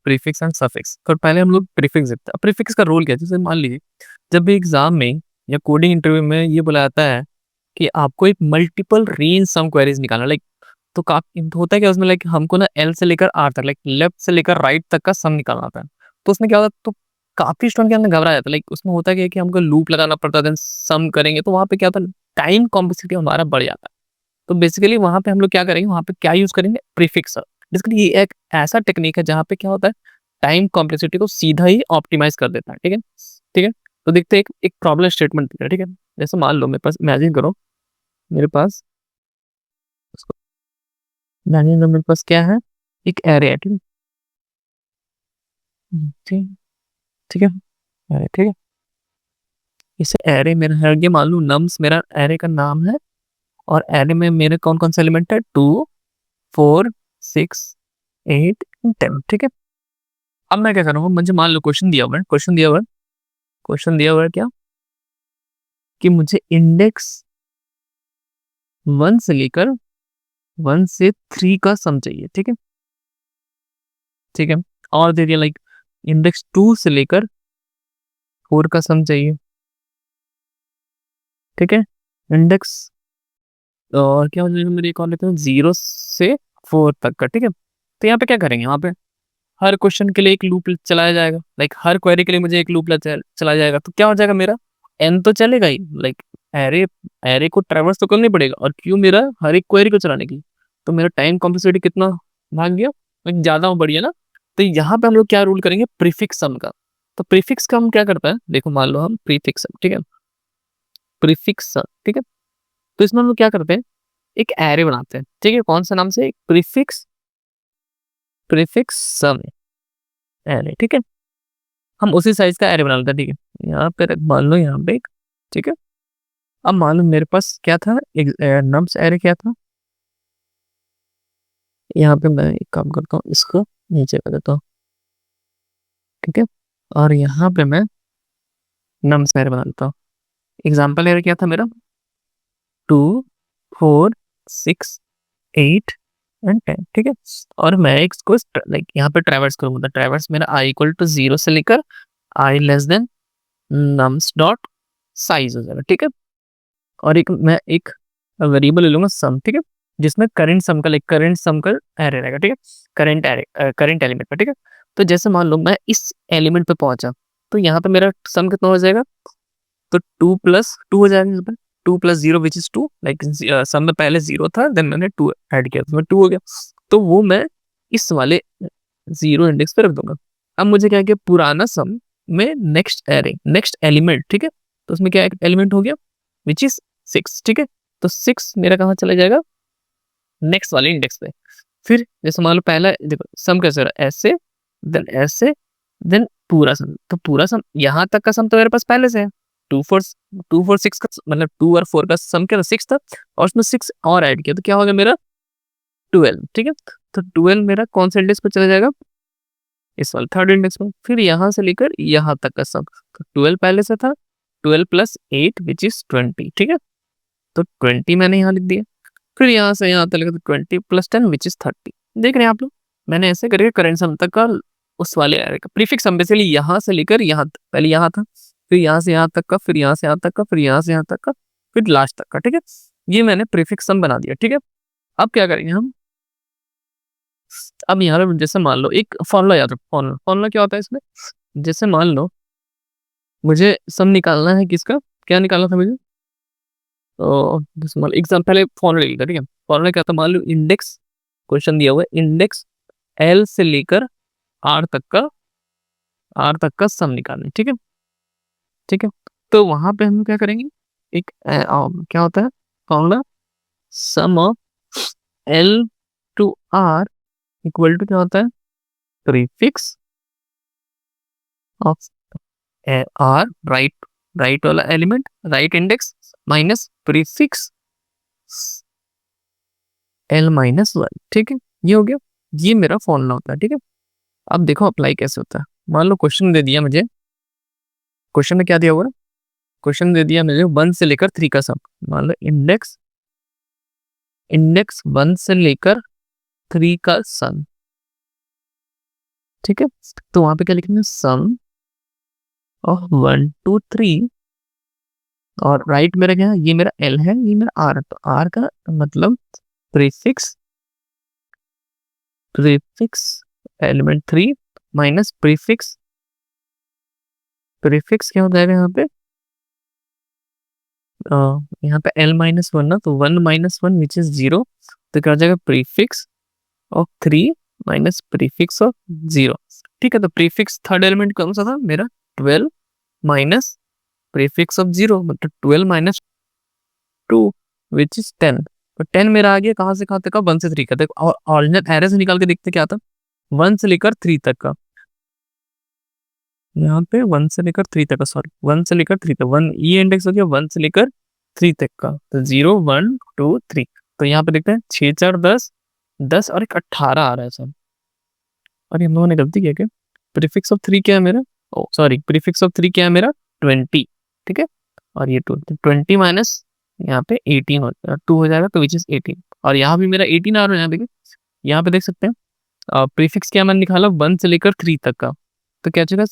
Prefix and suffix. तो पहले हम लोग प्रीफिक्स देखते हैं। प्रीफिक्स का रोल क्या है? जैसे मान लीजिए जब भी एग्जाम में या कोडिंग इंटरव्यू में ये बोला जाता है कि आपको एक मल्टीपल रेंज सम क्वेरीज निकालना, लाइक तो काफी होता है क्या उसमें, लाइक हमको ना एल से लेकर आर तक, लाइक लेफ्ट से लेकर राइट तक का सम निकालना होता है। तो उसमें क्या होता है, तो काफी स्टूडेंट के अंदर घबरा जाता है। लाइक उसमें होता क्या है कि हमको लूप लगाना पड़ता है, देन सम करेंगे, तो वहां पे क्या होता है, टाइम कॉम्प्लेक्सिटी हमारा बढ़ जाता है। तो बेसिकली वहां पे हम लोग क्या करेंगे, वहां पे क्या यूज करेंगे, प्रीफिक्स। बेसिकली ये एक ऐसा टेक्निक है जहाँ पे क्या होता है, टाइम कॉम्प्लेक्सिटी को सीधा ही ऑप्टिमाइज कर देता है। ठीक है, ठीक है। तो देखते हैं एक प्रॉब्लम स्टेटमेंट दिया है, ठीक है। जैसे मान लो मेरे पास, इमेजिन करो मेरे पास, इमेजिन करो मेरे पास क्या है, एक एरे है, ठीक है। ठीक ठीक है, एरे, ठीक है। इसे एरे मेरा है, ये मान लो नम्स मेरा एरे का नाम है, और एरे में मेरे कौन कौन से एलिमेंट है, 2, 4, 6, 8, 10, ठीक है। अब मैं क्या करूँगा, मुझे मान लो क्वेश्चन दिया हुआ है, क्वेश्चन दिया हुआ है क्या, कि मुझे इंडेक्स 1 से लेकर 1 से 3 का सम चाहिए, ठीक है, ठीक है। और दे दिया लाइक इंडेक्स 2 से लेकर 4 का सम चाहिए, ठीक है। इंडेक्स और क्या हो जाएगा मेरे, एक और लेते हैं 0 से 4 तक का, ठीक है। तो यहाँ पे क्या करेंगे, यहाँ पे हर क्वेश्चन के लिए एक लूप चलाया जाएगा, लाइक हर क्वेरी के लिए मुझे एक लूप चलाया जाएगा। तो क्या हो जाएगा मेरा, एन तो चलेगा ही, लाइक एरे एरे को ट्रैवर्स तो करना ही पड़ेगा, और क्यों, मेरा हर एक क्वेरी को चलाने की। तो मेरा टाइम कॉम्प्लेक्सिटी कितना भाग गया, ज्यादा बढ़िया ना। तो यहाँ पे हम लोग क्या रूल करेंगे, प्रीफिक्स सम का। तो प्रीफिक्स का हम क्या करता है, देखो मान लो हम प्रीफिक्स, ठीक है, प्रीफिक्स, ठीक है। तो इसमें हम लोग क्या करते हैं, एक एरे बनाते हैं, ठीक है। कौन सा नाम से, प्रीफिक्स प्रीफिक्स सम एरे, ठीक है। हम उसी साइज का एरे बना लेते हैं, ठीक है। यहाँ पे मान लो यहाँ पे एक, ठीक है। अब मान लो मेरे पास क्या था, एक नम्स एरे क्या था, यहाँ पे मैं एक काम करता हूँ, इसको नीचे कर देता हूँ, ठीक है। और यहाँ पे मैं नम्स एरे बना लेता हूँ। एग्जाम्पल एरे क्या था मेरा, 2, 4, 6, 8 एंड 10, ठीक है। और मैं इसको लाइक यहाँ पे ट्रैवर्स करूंगा, ट्रैवर्स मेरा आई इक्वल टू 0 से लेकर I less than nums dot size हो जाएगा, ठीक है। और एक मैं एक वेरिएबल ले लूंगा सम, ठीक है, जिसमें करंट सम का, लाइक करंट सम का एरे रहेगा, ठीक है, करंट एरे, करंट एलिमेंट पर, ठीक है। तो जैसे मान लो मैं इस एलिमेंट पे पहुंचा, तो यहाँ पे मेरा सम कितना हो जाएगा, तो 2 + 2 हो जाएगा, 2 + 0 विच इज 2, लाइक सम में पहले 0 था, देन मैंने 2 ऐड किया तो 2 हो गया। तो वो मैं इस वाले 0 इंडेक्स पे रख दूंगा। अब मुझे क्या किया, पुराना सम में नेक्स्ट एरे, नेक्स्ट एलिमेंट, ठीक है। तो उसमें क्या एलिमेंट हो गया, विच इज 6, ठीक है। तो 6 मेरा कहाँ चला जाएगा, नेक्स्ट वाले इंडेक्स पे। फिर जैसे मान लो पहला देखो सम कैसे रहा, ऐसे देन पूरा सम, तो पूरा सम यहाँ तक का सम तो मेरे पास पहले से है, 2 4 का, मतलब 2 और 4 का सम क्या था, 6 था, और उसमें 6 और ऐड किया, तो क्या हो गया मेरा 12, ठीक है। तो 12 मेरा कौन से इंडेक्स पे चला जाएगा, इस वाले थर्ड इंडेक्स में। फिर यहाँ से लेकर यहाँ तक का सम, तो 12 पहले से था, 12 + 8 विच इज 20, ठीक है। तो 20 मैंने यहाँ लिख दिया। फिर यहाँ से यहाँ तक लगा, तो 20 + 10 विच इज 30। देख रहे हैं आप लोग, मैंने ऐसे करके करंट सम तक का, उस वाले एरे का प्रीफिक्स सम, बेसिकली यहाँ से लेकर यहाँ तक, पहले यहाँ था, फिर यहाँ से यहाँ तक का, फिर यहाँ से यहाँ तक का, फिर यहाँ से यहाँ तक का, फिर लास्ट तक का, ठीक है। ये मैंने प्रीफिक्स सम बना दिया, ठीक है। अब क्या करेंगे हम, अब यहाँ पे जैसे मान लो एक फॉर्मूला याद रखो, फॉर्मूला क्या होता है इसमें, जैसे मान लो मुझे सम निकालना है किसका, क्या निकालना था मुझे, तो जैसे मान लो एग्जाम, पहले फॉर्मूला लिखा, ठीक है। फॉर्मूला क्या था, मान लो इंडेक्स, क्वेश्चन दिया हुआ है इंडेक्स एल से लेकर आर तक का, सम निकालना है, ठीक है, ठीक है। तो वहां पे हम क्या करेंगे, एक क्या होता है formula, sum of L to R equal to क्या होता है, prefix of R, right, right वाला element, right index, minus prefix L-1, ठीक है। ये हो गया, ये मेरा फॉर्मूला होता है, ठीक है। अब देखो अप्लाई कैसे होता है। मान लो क्वेश्चन दे दिया मुझे, क्वेश्चन में क्या दिया हुआ है, क्वेश्चन दे दिया मुझे 1 से लेकर 3 का सम। मान लो इंडेक्स इंडेक्स 1 से लेकर 3 का सम, ठीक है, तो वहां पे क्या लिखेंगे, सम ऑफ 1 2 3, और राइट मेरा क्या है, ये मेरा एल है, ये मेरा आर है, तो आर का मतलब prefix, prefix element 3 minus prefix, prefix क्या हो जाएगा यहाँ पे, यहाँ पे एल माइनस वन ना, तो 1 माइनस वन विच इज 0, तो क्या हो जाएगा prefix of 3 minus prefix of 0। ठीक है, तो प्रीफिक्स थर्ड एलिमेंट कौन सा था मेरा, 12 माइनस प्रीफिक्स ऑफ 0, मतलब 12 माइनस 2 विच इज 10। तो 10 मेरा आ गया कहाँ से कहाँ तक का, 1 से 3 का तक, और ऑरिजिनल एरे से निकाल के देखते क्या था, 1 से लेकर 3 तक का, यहाँ पे 1 से लेकर 3 तक का, सॉरी 1 से लेकर 3 तक, 1 ये इंडेक्स हो गया 1 से लेकर 3 तक का, तो 0 1 2 3। तो यहाँ पे देखते हैं 6 4 10, 10 और एक 18 आ रहा है सर, और हम लोगों ने गलती किया क्या, प्रीफिक्स ऑफ 3 क्या है मेरा, ओ सॉरी प्रीफिक्स ऑफ 3 क्या है मेरा 20, ठीक है, और ये 20 माइनस यहाँ पे 18 हो जाएगा, 2 हो जाएगा, तो विच इज 18, और यहाँ भी मेरा 18 आ रहा है, यहाँ देखिए, यहाँ पे देख सकते हैं प्रीफिक्स क्या मैंने निकाला 1 से लेकर 3 तक का, तो क्या चलेगा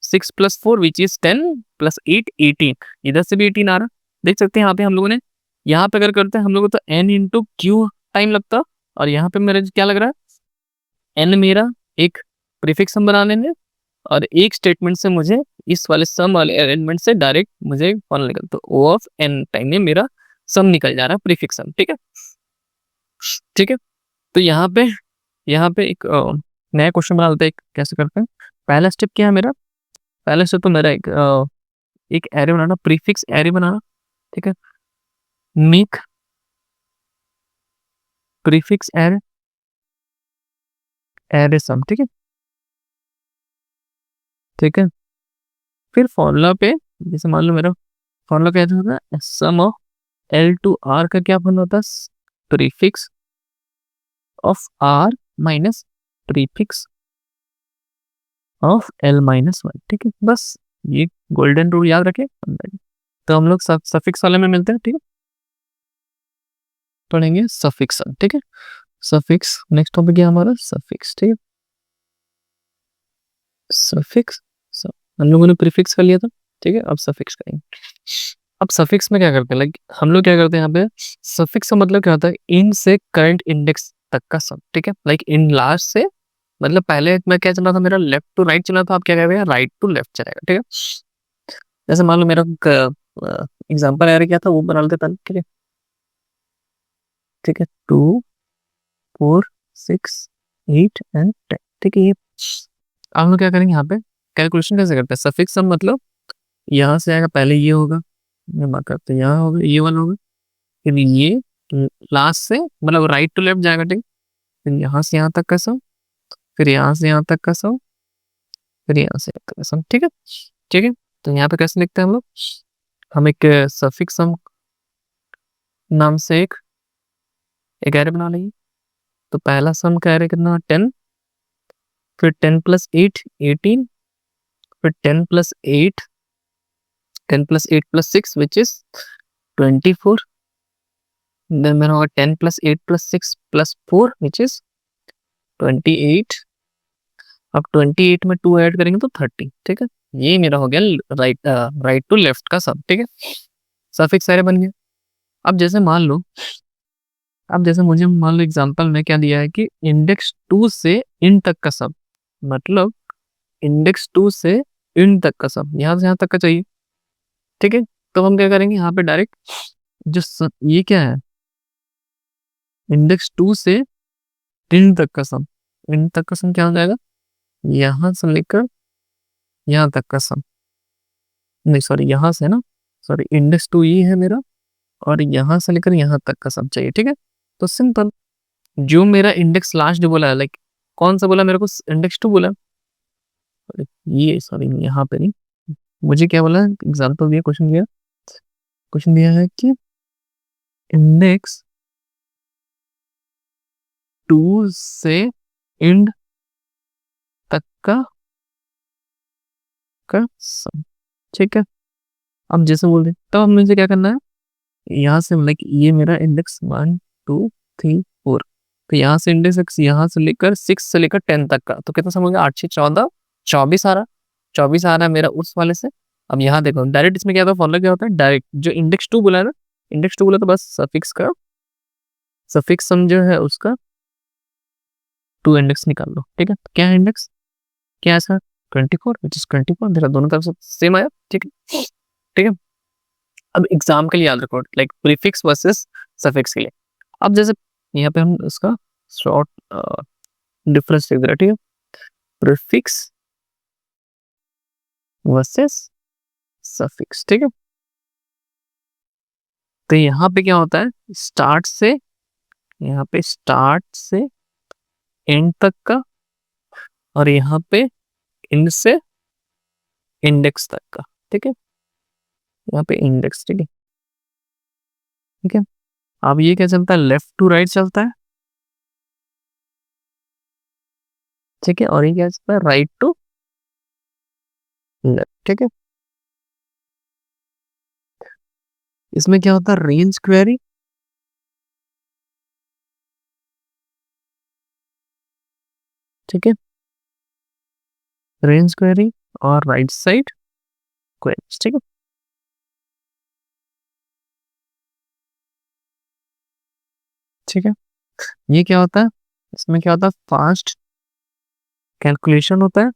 6 प्लस 4 विच इज 10 प्लस 8 18, इधर से भी 18 आ रहा, देख सकते हैं यहाँ पे हम लोगों ने, यहाँ पे अगर करते हैं हम लोग तो n इंटू क्यू टाइम लगता, और यहाँ पे मेरा क्या लग रहा है, n मेरा एक प्रीफिक्स सम बनाने में, और एक स्टेटमेंट से मुझे इस वाले सम वाले अरेंजमेंट से डायरेक्ट मुझे फॉर्मूला निकल, तो ओ ऑफ n टाइम में मेरा सम निकल जा रहा है, प्रीफिक्स सम, ठीक है, ठीक है। तो यहाँ पे एक नया क्वेश्चन बना लेते हैं, कैसे करते हैं, पहला स्टेप क्या है मेरा, पहला स्टेप तो मेरा एक एरे बनाना, प्रीफिक्स एरे बनाना, ठीक है, मेक प्रीफिक्स एरे, एरे सम, ठीक है, ठीक है, फिर फॉर्मूला पे, जैसे मान लो मेरा फॉर्मूला कैसे होता है, sum of L to R का क्या फॉर्मूला होता है, prefix of R minus prefix of L minus one, ठीक है, बस ये गोल्डन रूल याद रखें। तो हम लोग सफिक्स वाले में मिलते हैं, ठीक है, पढ़ेंगे सफिक्स, ठीक है, सफिक्स नेक्स्ट टॉपिक है हमारा सफिक्स, ठीक है, सफिक्स, हम लोगों ने प्रीफिक्स कर लिया था, ठीक है, अब सफिक्स करेंगे। अब सफिक्स में क्या करते हैं, लाइक हम लोग क्या करते हैं यहाँ पे, सफिक्स का मतलब क्या होता है, इन से करंट इंडेक्स तक का सम, ठीक है, लाइक इन लास्ट से, मतलब पहले मैं क्या चला था, मेरा लेफ्ट टू राइट चला था, अब क्या करेगा, राइट टू लेफ्ट चलेगा, ठीक है, जैसे मान लो मेरा एग्जाम्पल आ रहा क्या था वो बना लेते हैं, ठीक है, ठीक है, 2 4 6 8 एंड 10, ठीक है, ये हम लोग क्या करेंगे यहाँ पे, कैलकुलेशन कैसे करते हैं, सफिक्स सम मतलब यहाँ से आएगा, पहले ये होगा, ये बात करते हैं, यहाँ होगा, ये वाला होगा, फिर ये लास्ट से मतलब राइट टू लेफ्ट जाएगा, ठीक, फिर यहाँ से यहाँ तक का सम, फिर यहाँ से यहाँ तक का सम, फिर यहाँ से यहाँ तक का सम, ठीक है, ठीक है, तो यहाँ पे कैसे लिखते हैं हम एक सफिक्स सम नाम से एक एरे बना लेंगे, तो पहला सम का एरे कितना 10, फिर 10 प्लस 8 18, फिर 10 plus 8 10 plus 8 plus 6 which is 24, then मेरा होगा 10 plus 8 plus 6 plus 4 which is 28, अब 28 में 2 ऐड करेंगे तो 30, ठीक है, ये मेरा हो गया राइट टू लेफ्ट का सब, ठीक है, सफिक्स एरे बन गया। अब जैसे मान लो, अब जैसे मुझे मान लो एग्जांपल में क्या दिया है कि इंडेक्स 2 से इन तक का सब, मतलब इंडेक्स 2 से इन तक का सब, यहाँ से यहाँ तक का चाहिए, ठीक है, तो हम क्या करेंगे यहाँ पे डायरेक्ट ये क्या है, इंडेक्स 2 से इन तक का सम, इन तक का सम क्या हो जाएगा, यहाँ से लेकर यहाँ तक का सम, नहीं सॉरी यहाँ से ना, सॉरी इंडेक्स 2 ये है मेरा, और यहाँ से लेकर यहाँ तक का सम चाहिए, ठीक है, तो सिंपल, जो मेरा इंडेक्स लास्ट बोला है, लाइक कौन सा बोला मेरे को, इंडेक्स 2 बोला, ये सॉरी यहाँ पे नहीं, मुझे क्या बोला, एग्जाम्पल दिया, क्वेश्चन दिया है कि इंडेक्स 2 से इंड तक का सम, ठीक है, अब जैसे बोल दे तब हम मुझे क्या करना है, यहाँ से लाइक ये मेरा इंडेक्स 1 2 3 4, तो यहाँ से इंडेक्स यहाँ से लेकर 6 से लेकर 10 तक का, तो कितना सम हो गया? 8 6 14 24 आ रहा, 24 आ रहा है मेरा उस वाले से। अब यहाँ देखो डायरेक्ट इसमें क्या था, फॉर्मूला क्या होता है, डायरेक्ट जो इंडेक्स 2 बोला है ना, इंडेक्स 2 बोला तो बस सफिक्स सम जो है उसका 2 इंडेक्स निकाल लो, ठीक है। क्या है इंडेक्स, क्या है सर? 24, विच इज 24, मेरा दोनों तरफ से सेम आया, ठीक है, ठीक है। अब एग्जाम के लिए याद रखो, लाइक प्रीफिक्स वर्सेस सफिक्स के लिए। अब जैसे यहाँ पे हम इसका शॉर्ट डिफरेंस देख रहे हैं, ठीक है, प्रीफिक्स वर्सेस सफिक्स, ठीक है। तो यहाँ पे क्या होता है, स्टार्ट से, यहाँ पे स्टार्ट से एंड तक का, और यहाँ पे एंड से इंडेक्स तक का, ठीक है। यहाँ पे इंडेक्स, ठीक है, ठीक है। अब ये क्या चलता है, लेफ्ट टू राइट चलता है, ठीक है, और ये क्या चलता है, राइट टू लेफ्ट, ठीक है। इसमें क्या होता है, रेंज क्वेरी, ठीक है, रेंज क्वेरी और राइट साइड क्वेरी, ठीक है, ठीक है। ये क्या होता है, इसमें क्या होता है, फास्ट कैलकुलेशन होता है,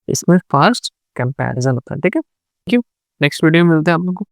इसमें फास्ट कंपैरिजन होता है, ठीक है। थैंक यू, नेक्स्ट वीडियो में मिलते हैं आप लोग को।